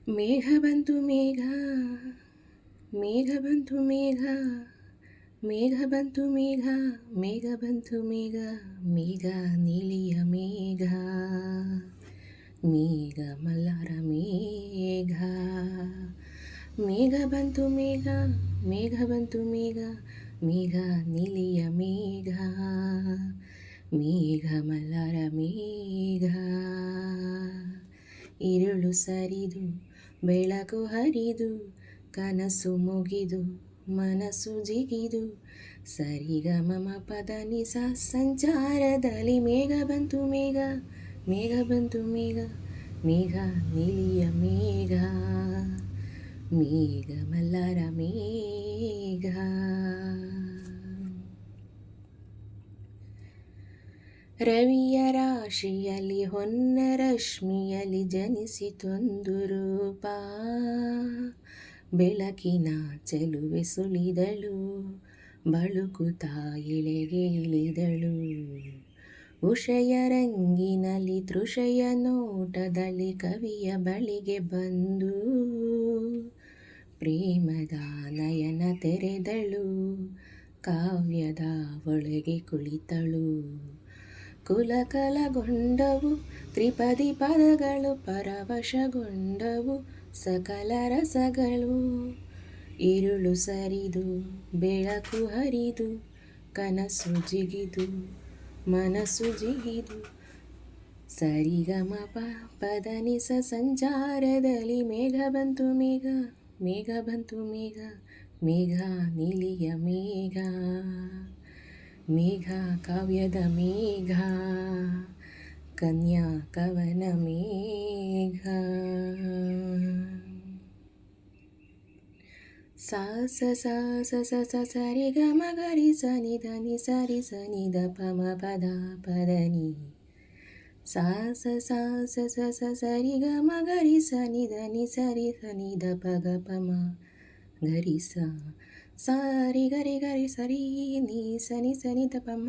ಮೇಘ ಬಂತು ಮೇಘ, ಮೇಘ ಬಂತು ಮೇಘ, ಮೇಘ ಬಂತು ಮೇಘ, ಮೇಘ ಬಂತು ಮೇಘ, ಮೇಘ ನೀಲಿಯ ಮೇಘ, ಮೇಘ ಮಲ್ಲರ ಮೇಘ. ಮೇಘ ಬಂತು ಮೇಘ, ಮೇಘ ಬಂತು ಮೇಘ, ಮೇಘ ನೀಲಿಯ ಮೇಘ, ಮೇಘ ಮಲ್ಲರ ಮೇಘ. ഇരുಳು ಸರಿದು ಬೆಳಕು ಹರಿದು ಕನಸು ಮುಗಿದು ಮನಸ್ಸು ಜಿಗಿದು ಸರಿಗಮಮ ಪದ ನಿಸ ಸಂಚಾರದಲ್ಲಿ ಮೇಘ ಬಂತು ಮೇಘ, ಮೇಘ ಬಂತು ಮೇಘ, ಮೇಘ ನೀಲಿಯ ಮೇಘ, ಮೇಘ ಮಲ್ಲರ ಮೇಘ. ರವಿಯ ರಾಶಿಯಲ್ಲಿ ಹೊನ್ನ ರಶ್ಮಿಯಲ್ಲಿ ಜನಿಸಿತೊಂದು ರೂಪ, ಬೆಳಕಿನ ಚೆಲುವೆ ಸುಳಿದಳು, ಬಳುಕುತ್ತಾ ಇಳೆಗೆ ಇಳಿದಳು. ಉಷಯ ರಂಗಿನಲ್ಲಿ ತೃಷೆಯ ನೋಟದಲ್ಲಿ ಕವಿಯ ಬಳಿಗೆ ಬಂದು ಪ್ರೇಮದ ನಯನ ತೆರೆದಳು, ಕಾವ್ಯದ ಒಳಗೆ ಕುಳಿತಳು. ಕುಲಕಲಗೊಂಡವು ತ್ರಿಪದಿ ಪದಗಳು, ಪರವಶಗೊಂಡವು ಸಕಲ ರಸಗಳು. ഇരുಳು ಸರಿದು ಬೆಳಕು ಹರಿದು ಕನಸು ಜಿಗಿದು ಮನಸ್ಸು ಜಿಗಿದು ಸರಿಗಮಪ ಪದನಿಸ ಸಂಚಾರದಲ್ಲಿ ಮೇಘ ಬಂತು ಮೇಘ, ಮೇಘ ಬಂತು ಮೇಘ, ಮೇಘ ನೀಲಿಯ ಮೇಘ, ಮೇಘ ಕಾವ್ಯದ ಮೇಘ, ಕನ್ಯಾ ಕವನ ಮೇಘ. ಸಾ ಸ ಸ ಸ ಸ ಸ ಸರಿ ಗ ಮ ಗರಿ ಸ ನಿ ದ ನಿ ಸರಿ ಸ ನಿ ದ ಪ ಮ ಪದ ಪದ ನಿ. ಸಾ ಸ ಸ ಸ ಸ ಸ ಸರಿ ಗ ಮ ಗರಿ ಸ ನಿ ದ ನಿ ಸರಿ ಸ ನಿ ದ ಪ ಗ ಪ ಮ ಗರಿ ಸ. ಸಾರಿ ಗರಿ ಗರಿ ಸರಿ ನೀ ಸನಿ ಸನಿ ದ ಪ ಮ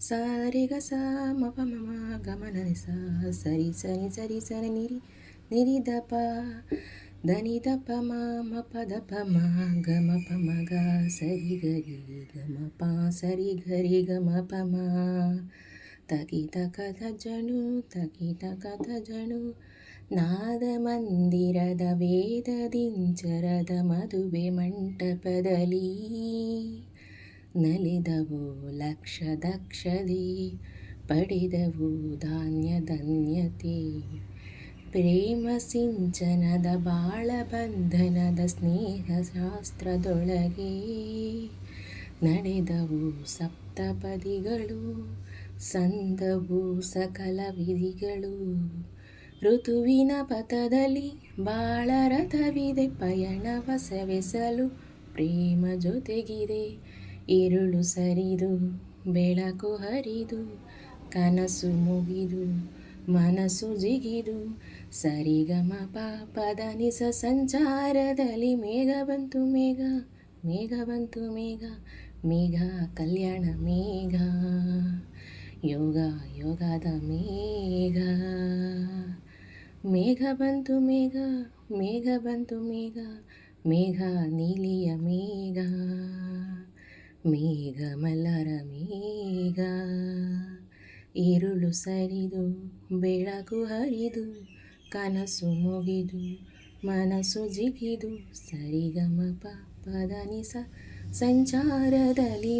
ಸಾರಿ ಗ ಸ ಮ ಪ ಮ ಮ ಗ ಮ ನ ನಿ ಸ ಸರಿ ಸನಿ ಸರಿ ಸನಿ ನಿರಿ ನಿರಿ ದ ಪ ಧನಿ ದ ಪ ಮ ಮ ಪ ದ ಪ ಮ ಗ ಮ ಪ ಮ ಗ ಸರಿ ಗರಿ ಗ ಮ ಪ ಸರಿ ಗರಿ ಗ ಮ ಪ ಮ ತಗಿ ತಕ ಧ ಜಣು ತಗಿ ತಕ ಧ ಜಣು. ನಾದ ಮಂದಿರದ ವೇದದಿಂಚರದ ಮದುವೆ ಮಂಟಪದಲ್ಲಿ ನಲಿದವು ಲಕ್ಷ ದಕ್ಷತೆ, ಪಡೆದವು ಧಾನ್ಯ ಧನ್ಯತೆ. ಪ್ರೇಮ ಸಿಂಚನದ ಬಾಳ ಬಂಧನದ ಸ್ನೇಹ ಶಾಸ್ತ್ರದೊಳಗೆ ನಡೆದವು ಸಪ್ತಪದಿಗಳು, ಸಂದವು ಸಕಲ ವಿಧಿಗಳು. ಋತುವಿನ ಪಥದಲ್ಲಿ ಬಾಳ ರಥವಿದೆ, ಪಯಣವ ಸವೆಸಲು ಪ್ರೇಮ ಜೊತೆಗಿದೆ. ഇരുಳು ಸರಿದು ಬೆಳಕು ಹರಿದು ಕನಸು ಮುಗಿದು ಮನಸ್ಸು ಜಿಗಿದು ಸರಿಗಮ ಪದ ನಿಸ ಸಂಚಾರದಲ್ಲಿ ಮೇಘ ಬಂತು ಮೇಘ, ಮೇಘ ಬಂತು ಮೇಘ, ಮೇಘ ಕಲ್ಯಾಣ ಮೇಘ, ಯೋಗ ಯೋಗದ ಮೇಘ. ಮೇಘ ಬಂತು ಮೇಘ, ಮೇಘ ಬಂತು ಮೇಘ, ಮೇಘ ನೀಲಿಯ ಮೇಘ, ಮೇಘ ಮಲ್ಲರ ಮೇಘ. ഇരുಳು ಸರಿದು ಬೆಳಕು ಹರಿದು ಕನಸು ಮುಗಿದು ಮನಸ್ಸು ಜಿಗಿದು ಸರಿಗಮ ಪದ ನಿಸ ಸಂಚಾರದಲ್ಲಿ